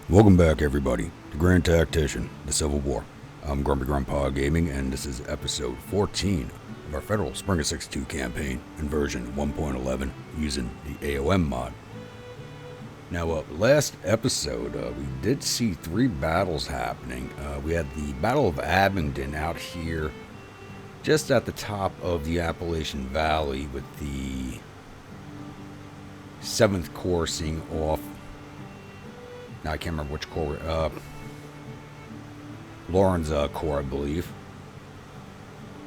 Welcome back, everybody, to Grand Tactician, the Civil War. I'm Grumpy Grandpa Gaming, and this is episode 14 of our Federal Spring of 62 campaign in version 1.11 using the A.O.M mod. Now, last episode, we did see 3 battles happening. We had the Battle of Abingdon out here, just at the top of the Appalachian Valley, with the 7th Corps seeing off. Now, I can't remember which corps. Lauren's corps, I believe.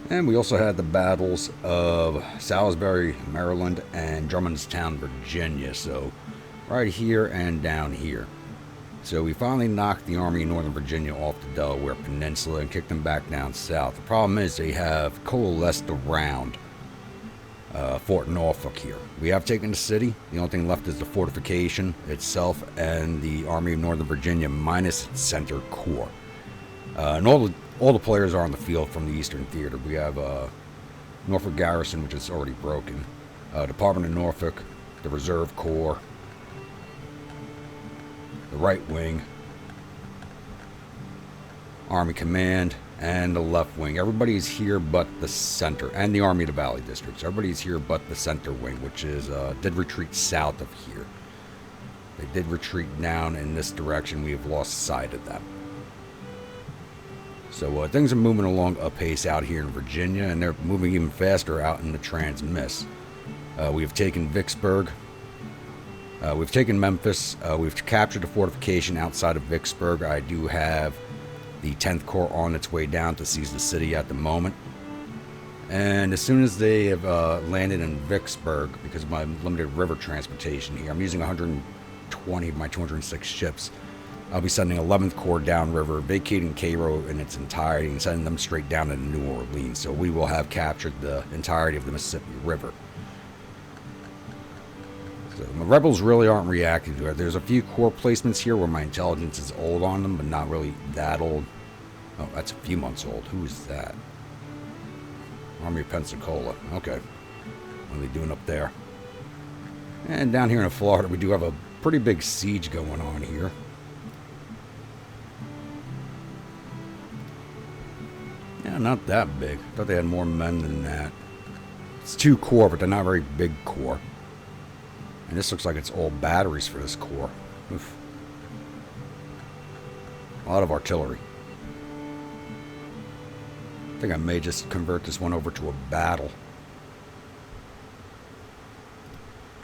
And we also had the battles of Salisbury, Maryland, and Germantown, Virginia. So, right here and down here. So we finally knocked the Army in Northern Virginia off the Delaware Peninsula and kicked them back down south. The problem is they have coalesced around Fort Norfolk here. We have taken the city. The only thing left is the fortification itself and the Army of Northern Virginia minus its center corps. And all the players are on the field from the Eastern Theater. We have Norfolk Garrison, which is already broken, Department of Norfolk, the Reserve Corps, the Right Wing, Army Command, and the Left Wing. Everybody's here but the center, and the Army of the Valley Districts. Everybody's here but the center wing, which is did retreat south of here. They did retreat down in this direction. We have lost sight of them. So things are moving along apace out here in Virginia, and they're moving even faster out in the Transmiss. We have taken Vicksburg. We've taken Memphis. We've captured the fortification outside of Vicksburg. I do have the 10th Corps on its way down to seize the city at the moment. And as soon as they have landed in Vicksburg, because of my limited river transportation here, I'm using 120 of my 206 ships. I'll be sending 11th Corps downriver, vacating Cairo in its entirety, and sending them straight down into New Orleans. So we will have captured the entirety of the Mississippi River. So the rebels really aren't reacting to it. There's a few corps placements here where my intelligence is old on them, but not really that old. Oh, that's a few months old. Who is that? Army of Pensacola. Okay. What are they doing up there? And down here in Florida, we do have a pretty big siege going on here. Yeah, not that big. I thought they had more men than that. It's 2 corps, but they're not very big corps. And this looks like it's all batteries for this corps. Oof. A lot of artillery. I think I may just convert this one over to a battle.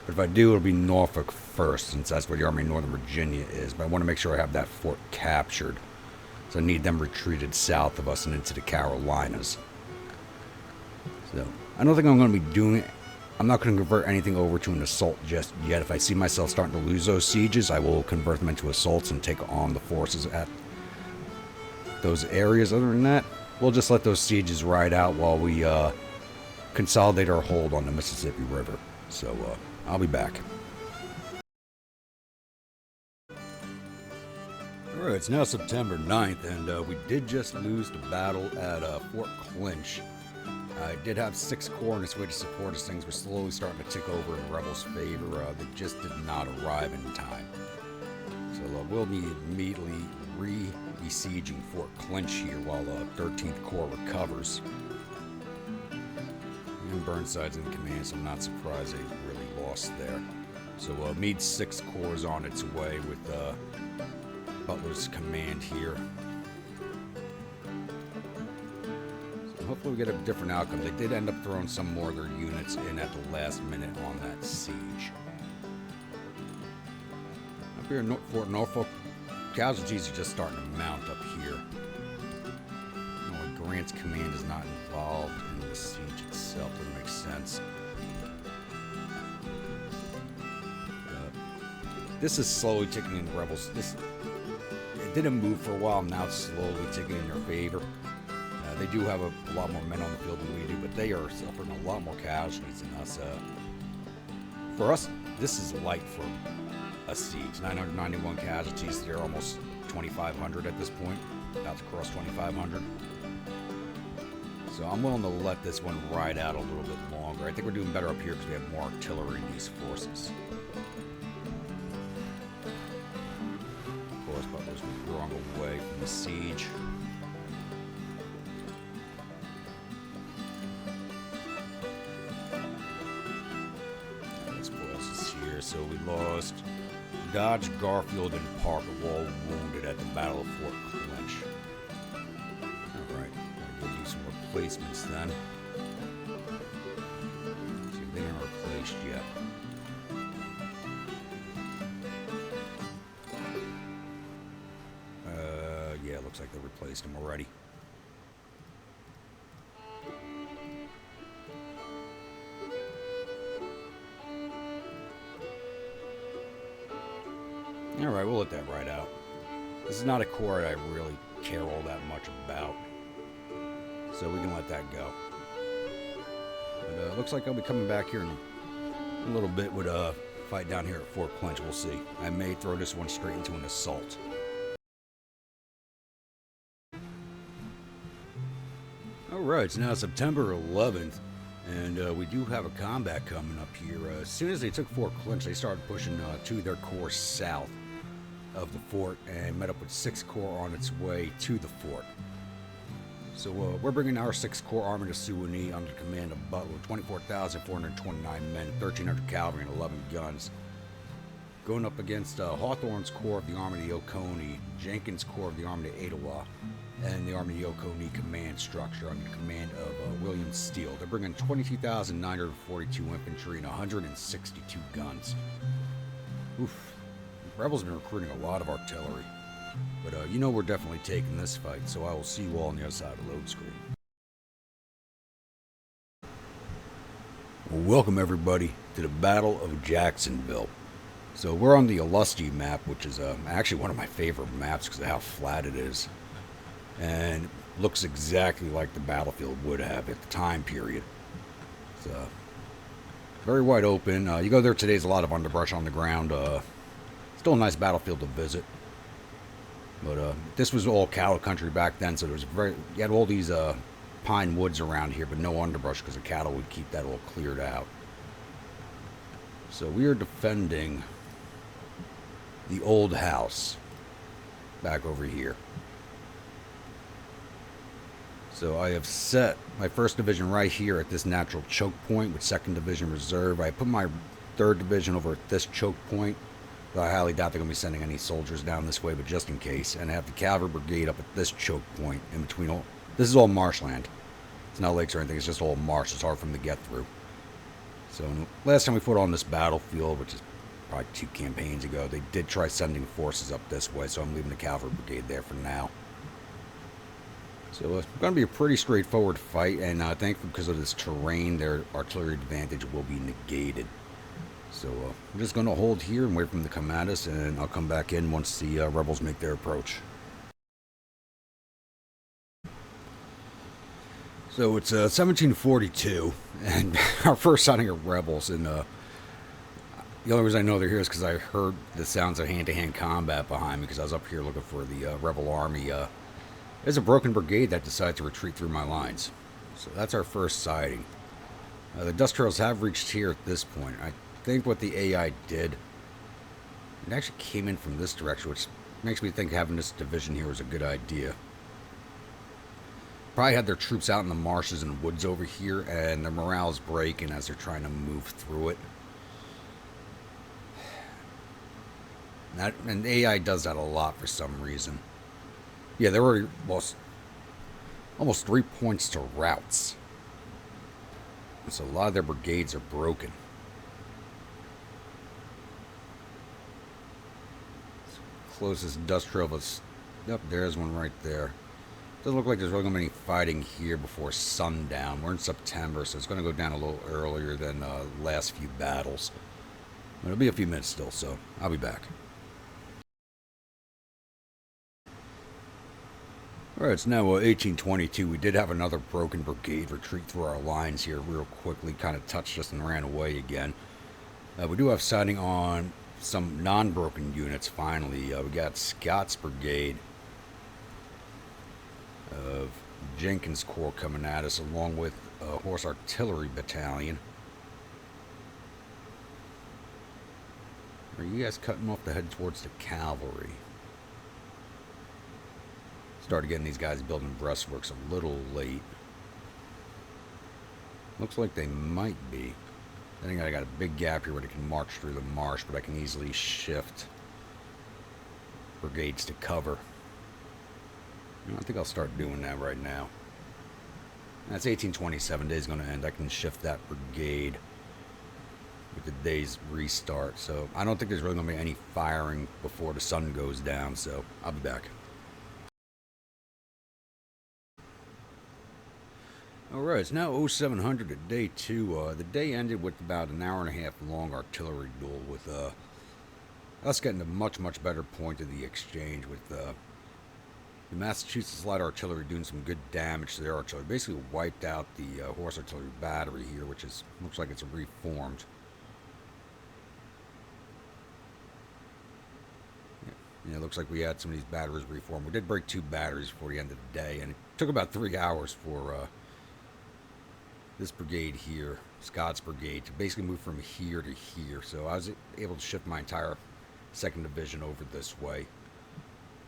But if I do, it'll be Norfolk first, since that's where the Army of Northern Virginia is. But I want to make sure I have that fort captured. So I need them retreated south of us and into the Carolinas. So I don't think I'm going to be doing it. I'm not going to convert anything over to an assault just yet. If I see myself starting to lose those sieges, I will convert them into assaults and take on the forces at those areas. Other than that, we'll just let those sieges ride out while we consolidate our hold on the Mississippi River. So I'll be back. Alright, it's now September 9th, and we did just lose the battle at Fort Clinch. I did have 6 corps on its way to support us. Things were slowly starting to tick over in Rebels' favor. They just did not arrive in time. So we'll be immediately besieging Fort Clinch here while 13th Corps recovers. And Burnside's in command, so I'm not surprised they really lost there. So Meade's 6th Corps is on its way with Butler's command here. Hopefully we get a different outcome. They did end up throwing some more of their units in at the last minute on that siege. Up here in Fort Norfolk, casualties are just starting to mount up here. Grant's command is not involved in the siege itself. Doesn't make sense. This is slowly ticking in the rebels. It didn't move for a while. Now it's slowly ticking in their favor. They do have a lot more men on the field than we do, but they are suffering a lot more casualties than us. For us, this is light for a siege. 991 casualties. They're almost 2,500 at this point. About to cross 2,500. So I'm willing to let this one ride out a little bit longer. I think we're doing better up here because we have more artillery in these forces. sprung away from the siege. Let's see what else is here. So we lost Dodge, Garfield, and Parker were all wounded at the Battle of Fort Clinch. Alright, gotta go do some replacements then. See if they aren't replaced yet. Yeah, looks like they replaced them already. Alright, we'll let that ride out. This is not a chord I really care all that much about, so we can let that go. But looks like I'll be coming back here in a little bit with a fight down here at Fort Clinch. We'll see. I may throw this one straight into an assault. Alright, it's now September 11th, and we do have a combat coming up here. As soon as they took Fort Clinch, they started pushing to their course south of the fort and met up with 6th Corps on its way to the fort. So we're bringing our 6th Corps Army to Suwanee under the command of Butler, 24,429 men, 1,300 cavalry, and 11 guns. Going up against Hawthorne's Corps of the Army of the Oconee, Jenkins' Corps of the Army of the Etowah, and the Army of the Oconee command structure under the command of William Steele. They're bringing 22,942 infantry and 162 guns. Oof. Rebels have been recruiting a lot of artillery. But you know we're definitely taking this fight, so I will see you all on the other side of the load screen. Well, welcome everybody to the Battle of Jacksonville. So we're on the Illusti map, which is actually one of my favorite maps because of how flat it is. And looks exactly like the battlefield would have at the time period. It's very wide open. You go there today, there's a lot of underbrush on the ground. Still a nice battlefield to visit. But this was all cattle country back then, so there was you had all these pine woods around here, but no underbrush because the cattle would keep that all cleared out. So we are defending the old house back over here. So I have set my 1st Division right here at this natural choke point with 2nd Division Reserve. I put my 3rd Division over at this choke point. I highly doubt they're going to be sending any soldiers down this way, but just in case. And I have the Cavalry Brigade up at this choke point in between all... This is all marshland. It's not lakes or anything, it's just all marsh. It's hard for them to get through. So last time we fought on this battlefield, which is probably 2 campaigns ago, they did try sending forces up this way, so I'm leaving the Cavalry Brigade there for now. So it's going to be a pretty straightforward fight, and thankfully because of this terrain, their artillery advantage will be negated. So we're just going to hold here and wait for them to come at us, and I'll come back in once the rebels make their approach. So it's 1742, and our first sighting of rebels, and the only reason I know they're here is because I heard the sounds of hand-to-hand combat behind me because I was up here looking for the rebel army. There's a broken brigade that decided to retreat through my lines. So that's our first sighting. The dust trails have reached here at this point. I think what the AI did, it actually came in from this direction, which makes me think having this division here was a good idea. Probably had their troops out in the marshes and woods over here, and their morale is breaking as they're trying to move through it. And AI does that a lot for some reason. Yeah, they were almost 3 points to routes. So a lot of their brigades are broken. Closest dust trail was... Yep, there's one right there. Doesn't look like there's really going to be any fighting here before sundown. We're in September, so it's going to go down a little earlier than the last few battles. But it'll be a few minutes still, so I'll be back. Alright, it's now 1822. We did have another broken brigade retreat through our lines here real quickly. Kind of touched us and ran away again. We do have sighting on some non-broken units finally. We got Scott's Brigade of Jenkins' Corps coming at us, along with a Horse Artillery Battalion. Are you guys cutting off to head towards the cavalry? Started getting these guys building breastworks a little late. Looks like they might be. I think I got a big gap here where they can march through the marsh, but I can easily shift brigades to cover. I think I'll start doing that right now. That's 1827 days going to end. I can shift that brigade with the day's restart. So I don't think there's really going to be any firing before the sun goes down. So I'll be back. Alright, it's now 0700 at day 2. The day ended with about an hour and a half long artillery duel with us getting a much better point of the exchange with the Massachusetts light artillery doing some good damage to their artillery. Basically wiped out the horse artillery battery here, which looks like it's reformed. Yeah, it looks like we had some of these batteries reformed. We did break 2 batteries before the end of the day, and it took about 3 hours for this brigade here, Scott's brigade, to basically move from here to here. So I was able to shift my entire 2nd Division over this way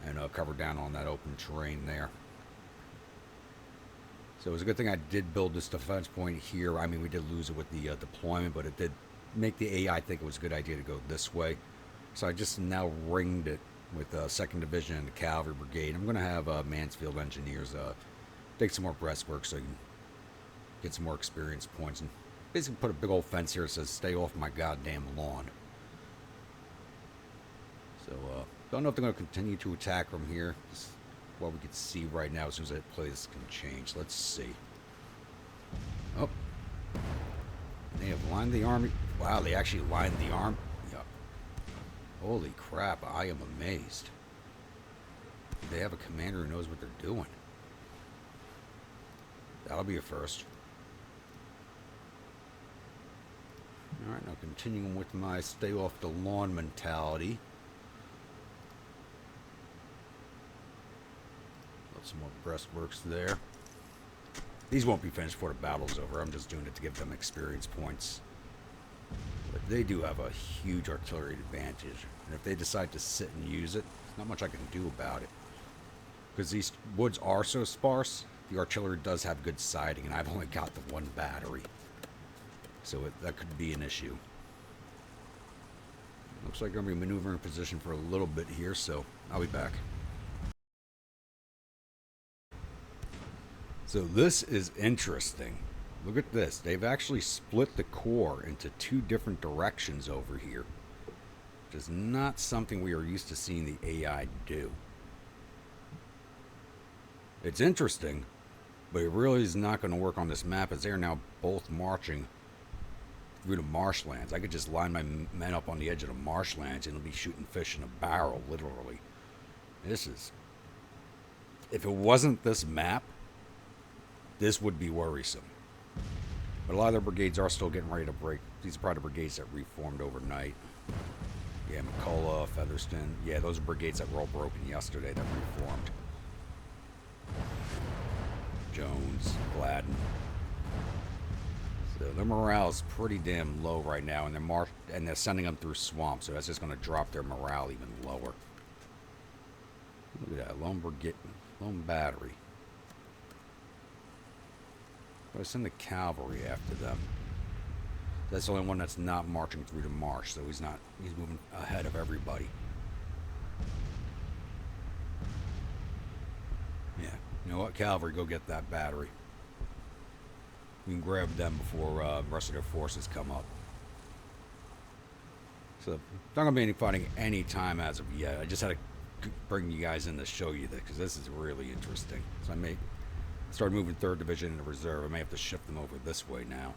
and cover down on that open terrain there. So it was a good thing I did build this defense point here. I mean, we did lose it with the deployment, but it did make the AI think it was a good idea to go this way. So I just now ringed it with 2nd Division and the Cavalry Brigade. I'm going to have Mansfield Engineers take some more breastworks so you can get some more experience points, and basically put a big old fence here that says stay off my goddamn lawn. So don't know if they're going to continue to attack from here. Just what we can see right now. As soon as I play this can change. Let's see. Oh, they have lined the army. Wow, they actually lined the arm. Yeah. Holy crap, I am amazed. They have a commander who knows what they're doing. That'll be a first. Alright, now continuing with my stay off the lawn mentality. Got some more breastworks there. These won't be finished before the battle's over. I'm just doing it to give them experience points. But they do have a huge artillery advantage. And if they decide to sit and use it, there's not much I can do about it. Because these woods are so sparse, the artillery does have good sighting, and I've only got the 1 battery. So that could be an issue. Looks like I'm going to be maneuvering position for a little bit here, so I'll be back. So this is interesting. Look at this. They've actually split the corps into 2 different directions over here. Which is not something we are used to seeing the AI do. It's interesting, but it really is not going to work on this map, as they are now both marching through the marshlands. I could just line my men up on the edge of the marshlands and it'll be shooting fish in a barrel, literally. This is... If it wasn't this map, this would be worrisome. But a lot of their brigades are still getting ready to break. These are probably the brigades that reformed overnight. Yeah, McCullough, Featherston. Yeah, those are brigades that were all broken yesterday that reformed. Jones, Gladden. So their morale is pretty damn low right now, and they're sending them through swamps, so that's just going to drop their morale even lower. Look at that, lone battery. But I send the cavalry after them. That's the only one that's not marching through the marsh, so he's moving ahead of everybody. Yeah, you know what, cavalry, go get that battery. We can grab them before the rest of their forces come up. So, not going to be any fighting any time as of yet. I just had to bring you guys in to show you this, because this is really interesting. So I may start moving 3rd Division into reserve. I may have to shift them over this way now.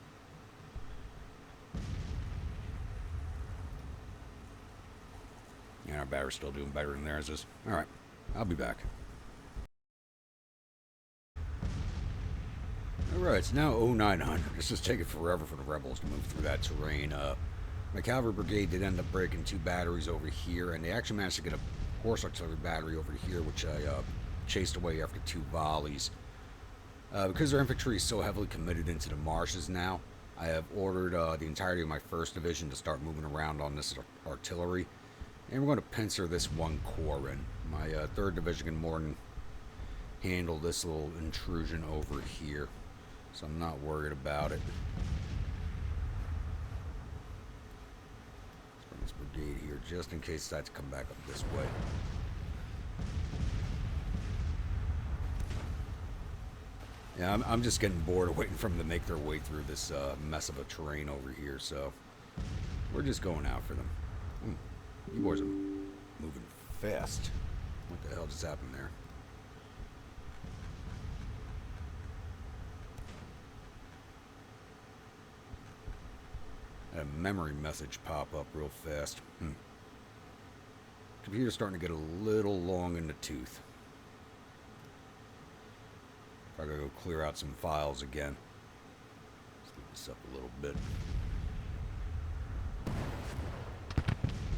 And our battery's still doing better than theirs is. Alright, I'll be back. Alright, it's now 0900. This is taking forever for the rebels to move through that terrain. My cavalry brigade did end up breaking 2 batteries over here, and they actually managed to get a horse artillery battery over here, which I chased away after 2 volleys. Because their infantry is so heavily committed into the marshes now, I have ordered the entirety of my 1st Division to start moving around on this artillery. And we're going to pincer this 1 corps in. My 3rd Division can more than handle this little intrusion over here. So I'm not worried about it. Let's bring this brigade here just in case that's come back up this way. Yeah, I'm just getting bored of waiting for them to make their way through this mess of a terrain over here, so we're just going out for them. You boys are moving fast. What the hell just happened there? Had a memory message pop up real fast. Computer's starting to get a little long in the tooth. I gotta go clear out some files again. Speed this up a little bit.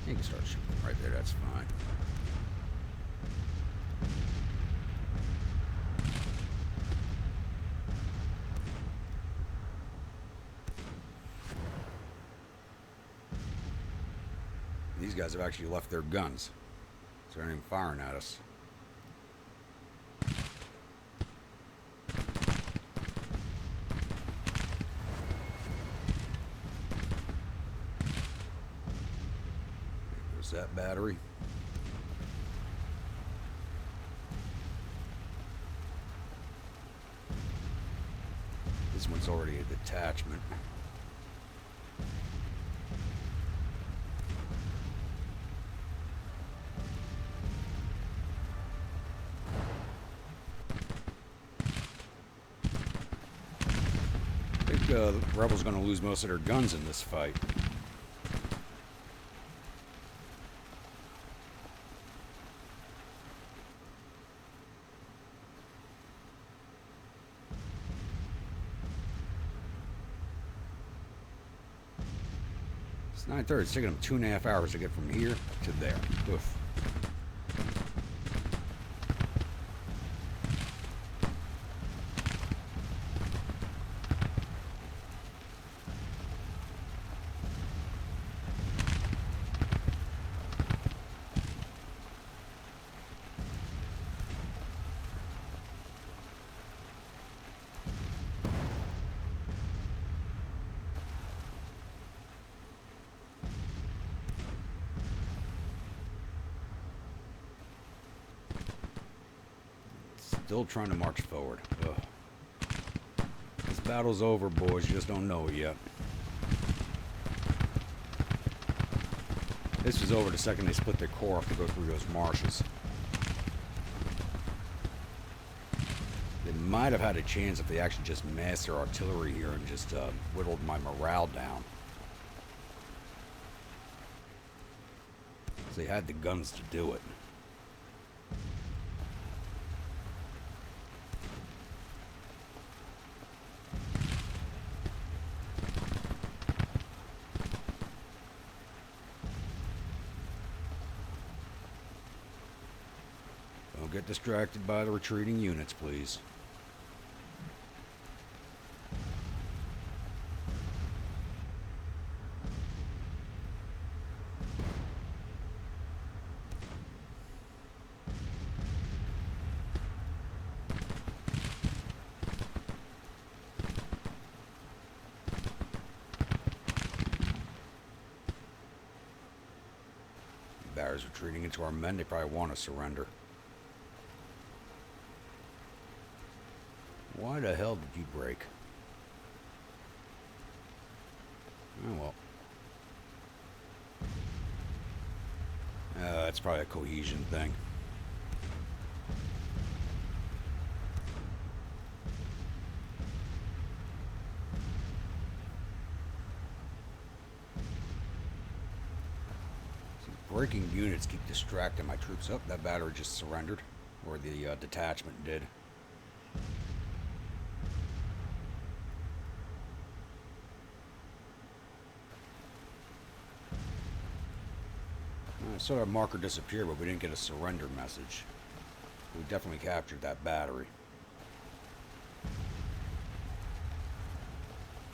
You can start shooting right there, that's fine. These guys have actually left their guns, so they're not even firing at us. There's that battery. This one's already a detachment. The rebels are going to lose most of their guns in this fight. It's 9:30. It's taking them 2.5 hours to get from here to there. Oof. Still trying to march forward. Ugh. This battle's over, boys. You just don't know it yet. This was over the second they split their corps up to go through those marshes. They might have had a chance if they actually just massed their artillery here and just whittled my morale down. So they had the guns to do it. Don't get distracted by the retreating units, please. Barry's retreating into our men. They probably want to surrender. Why the hell did you break? Oh well. That's probably a cohesion thing. Breaking units keep distracting my troops. Up, that battery just surrendered, or the detachment did. I saw our marker disappear, but we didn't get a surrender message. We definitely captured that battery.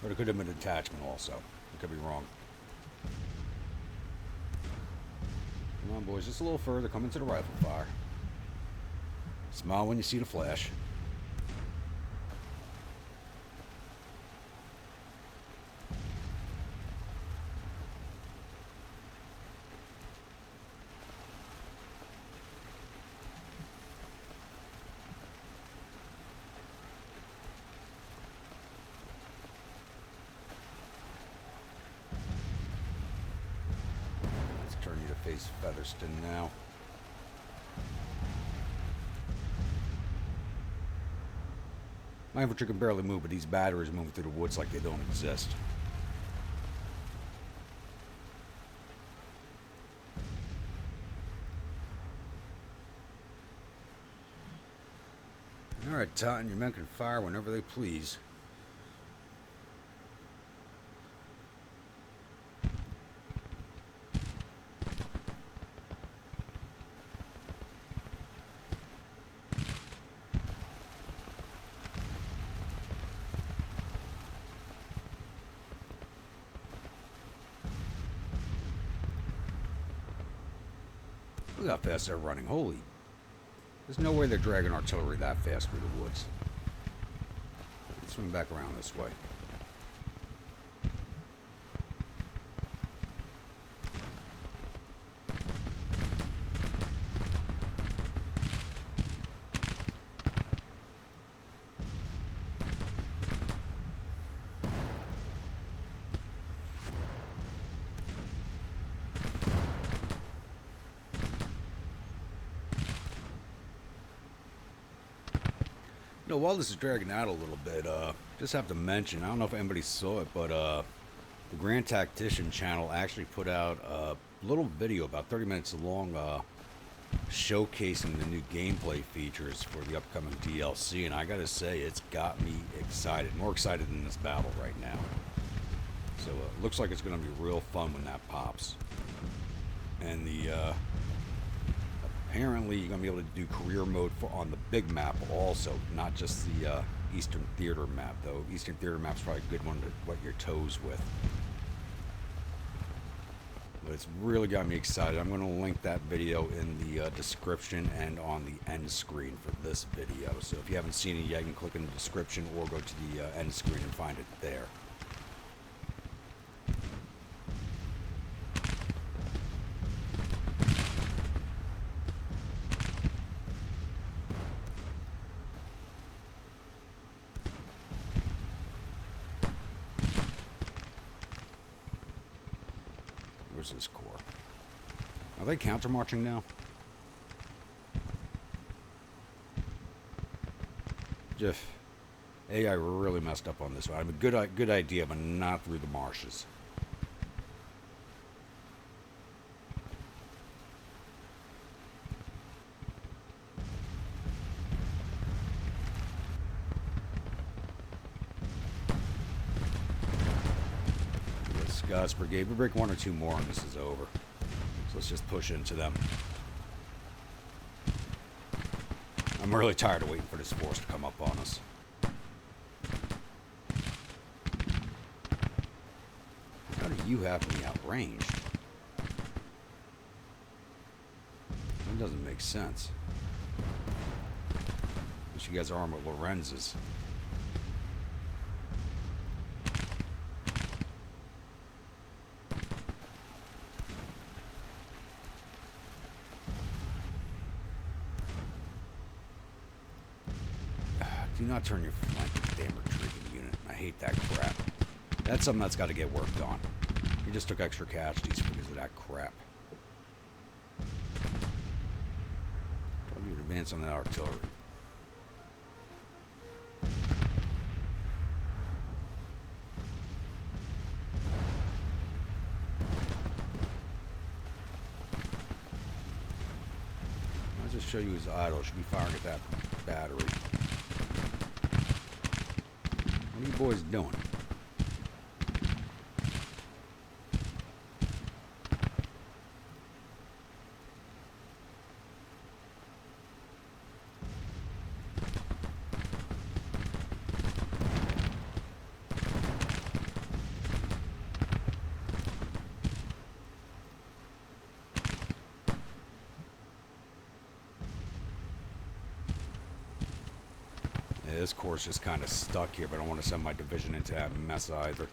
But it could have been a detachment also. I could be wrong. Come on, boys, just a little further. Come into the rifle fire. Smile when you see the flash. Let's turn you to face Featherston now. My infantry can barely move, but these batteries move through the woods like they don't exist. Alright, Totten, your men can fire whenever they please. Look how fast they're running. Holy. There's no way they're dragging artillery that fast through the woods. Let's swing back around this way. You know, while this is dragging out a little bit, just have to mention, I don't know if anybody saw it, but the Grand Tactician channel actually put out a little video, about 30 minutes long, showcasing the new gameplay features for the upcoming DLC, and I gotta say, it's got me excited, more excited than this battle right now. So it looks like it's gonna be real fun when that pops. And the apparently, you're going to be able to do career mode on the big map also, not just the Eastern Theater map, though. Eastern Theater map's probably a good one to wet your toes with. But it's really got me excited. I'm going to link that video in the description and on the end screen for this video. So if you haven't seen it yet, you can click in the description or go to the end screen and find it there. Where's this corps? Are they counter-marching now? Jeff, AI really messed up on this one. I mean, good idea, but not through the marshes. Scots Brigade. We break one or two more and this is over. So let's just push into them. I'm really tired of waiting for this force to come up on us. How do you have me outranged? That doesn't make sense. Unless you guys are armed with Lorenz's. Do not turn your flank to the damn retreating unit. I hate that crap. That's something that's got to get worked on. You just took extra casualties because of that crap. Probably would advance on that artillery. I'll just show you his idle. Should be firing at that battery. What are you boys doing? this course just kind of stuck here, but I don't want to send my division into that mess either.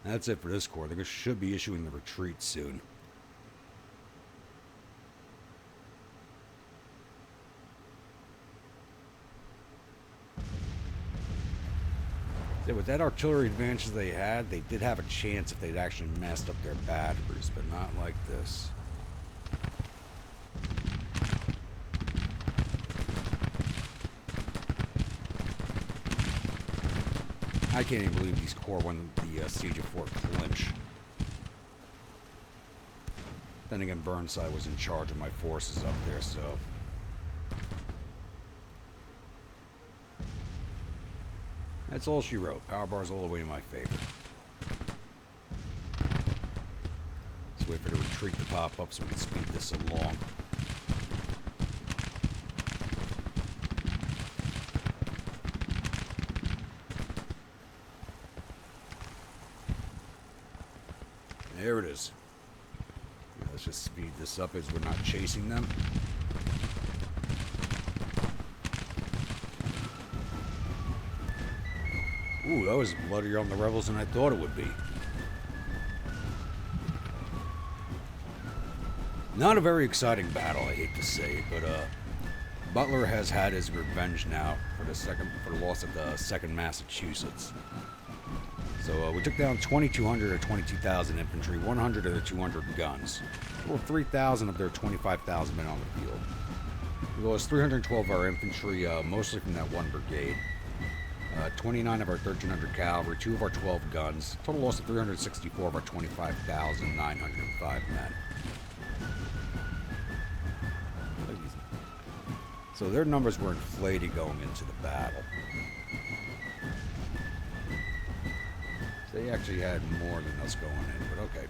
That's it for this corps. They should be issuing the retreat soon. Yeah, with that artillery advantage they had, they did have a chance if they'd actually messed up their batteries, but not like this. I can't even believe these corps won the siege of Fort Clinch. Then again, Burnside was in charge of my forces up there, so... That's all she wrote. Power bar's all the way in my favor. Let's wait for the retreat to pop up so we can speed this along. There it is. Let's just speed this up as we're not chasing them. Ooh, that was bloodier on the rebels than I thought it would be. Not a very exciting battle, I hate to say it, but Butler has had his revenge now for the loss of the 2nd Massachusetts. So we took down 2,200 or 22,000 infantry, 100 of their 200 guns, or 3,000 of their 25,000 men on the field. We lost 312 of our infantry, mostly from that one brigade. 29 of our 1,300 cavalry, 2 of our 12 guns, total loss of 364 of our 25,905 men. So their numbers were inflated going into the battle. So they actually had more than us going in, but okay.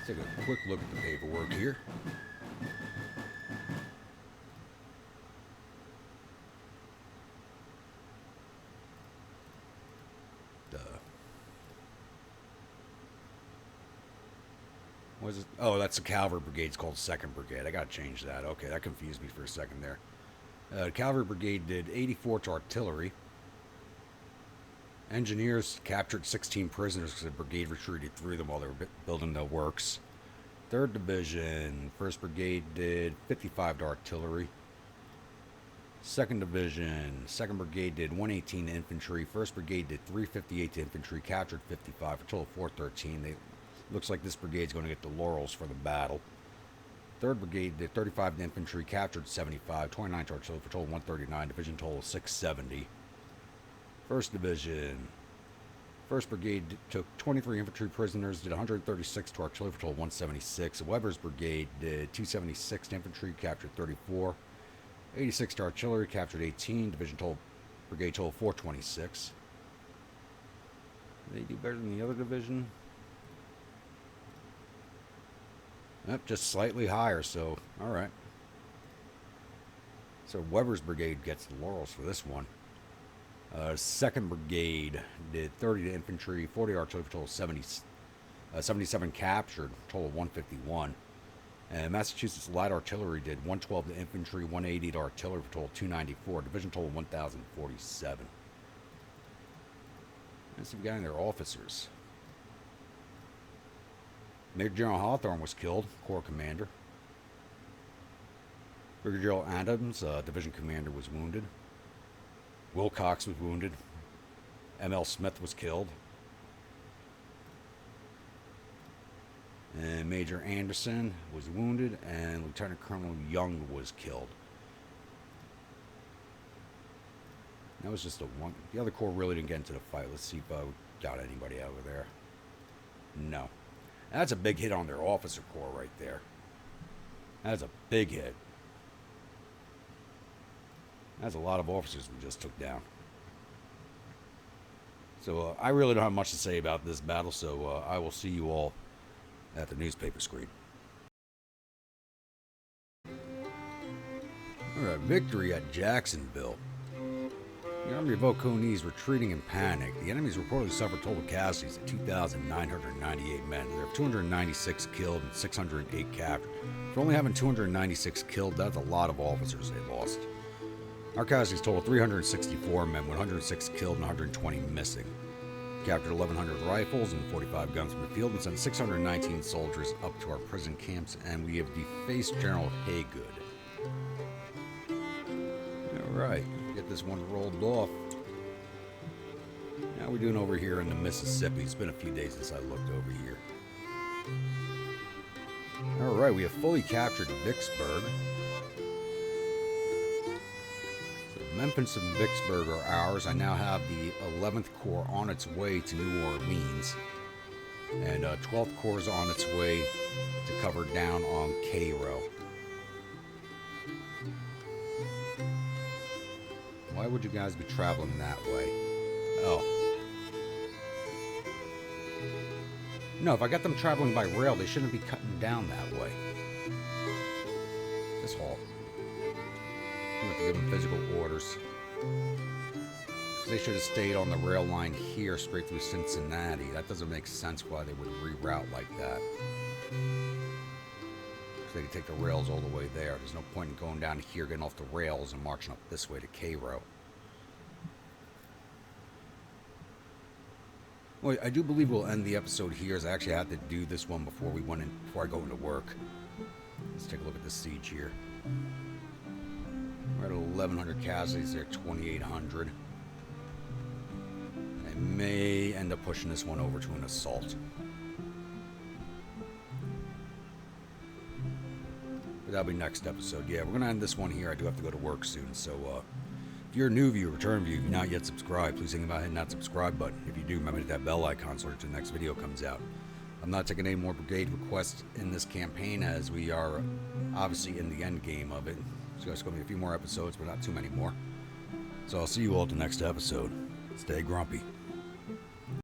Take a quick look at the paperwork here. What is it? Oh, that's the cavalry brigade. It's called 2nd Brigade. I gotta change that. Okay, that confused me for a second there. Cavalry brigade did 84 to artillery. Engineers captured 16 prisoners because the brigade retreated through them while they were building the works. 3rd Division, 1st Brigade did 55 to artillery. 2nd Division, 2nd Brigade did 118 to infantry. 1st Brigade did 358 to infantry, captured 55, a total of 413. Looks like this brigade's going to get the laurels for the battle. 3rd Brigade did 35 to infantry, captured 75, 29 to artillery, for a total of 139, division total of 670. 1st Division, 1st Brigade took 23 infantry prisoners, did 136 to artillery, for a total of 176. Weber's Brigade did 276 to infantry, captured 34. 86 to artillery, captured 18, brigade total 426. Did they do better than the other division? Yep, just slightly higher, so alright. So Weber's Brigade gets the laurels for this one. 2nd Brigade did 30 to infantry, 40 artillery, for a total of 77 captured, total of 151. And Massachusetts Light Artillery did 112 to infantry, 180 to artillery, for a total of 294, division total of 1,047. Let's see if we got any of their officers. Major General Hawthorne was killed, Corps Commander. Brigadier General Adams, Division Commander, was wounded. Wilcox was wounded. M.L. Smith was killed. And Major Anderson was wounded, and Lieutenant Colonel Young was killed. That was just a one. The other corps really didn't get into the fight. Let's see if I got anybody over there. No. That's a big hit on their officer corps right there. That's a big hit. That's a lot of officers we just took down. So I really don't have much to say about this battle, so I will see you all at the newspaper screen. Alright, victory at Jacksonville. The army of Oconee is retreating in panic. The enemies reportedly suffered total casualties of 2,998 men. There are 296 killed and 608 captured. For only having 296 killed, that's a lot of officers they lost. Our casualties total 364 men, 106 killed and 120 missing. Captured 1,100 rifles and 45 guns from the field and sent 619 soldiers up to our prison camps, and we have defaced General Haygood. Alright, get this one rolled off. How we doing over here in the Mississippi? It's been a few days since I looked over here. Alright, we have fully captured Vicksburg. So Memphis and Vicksburg are ours. I now have the 11th Corps on its way to New Orleans. And 12th Corps is on its way to cover down on Cairo. Why would you guys be traveling that way? Oh. No, if I got them traveling by rail, they shouldn't be cutting down that way. Just halt. I'm going to give them physical orders. They should have stayed on the rail line here straight through Cincinnati. That doesn't make sense why they would reroute like that. They could take the rails all the way there. There's no point in going down here, getting off the rails, and marching up this way to Cairo. Well, I do believe we'll end the episode here, as I actually had to do this one before I go into work. Let's take a look at the siege here. We're at 1,100 casualties. They're 2,800. I may end up pushing this one over to an assault. But that'll be next episode. Yeah, we're going to end this one here. I do have to go to work soon. So if you're a new viewer, return viewer, if you're not yet subscribed, please think about hitting that subscribe button. If you do, remember to hit that bell icon so that the next video comes out. I'm not taking any more brigade requests in this campaign, as we are obviously in the end game of it. So there's going to be a few more episodes, but not too many more. So I'll see you all at the next episode. Stay grumpy.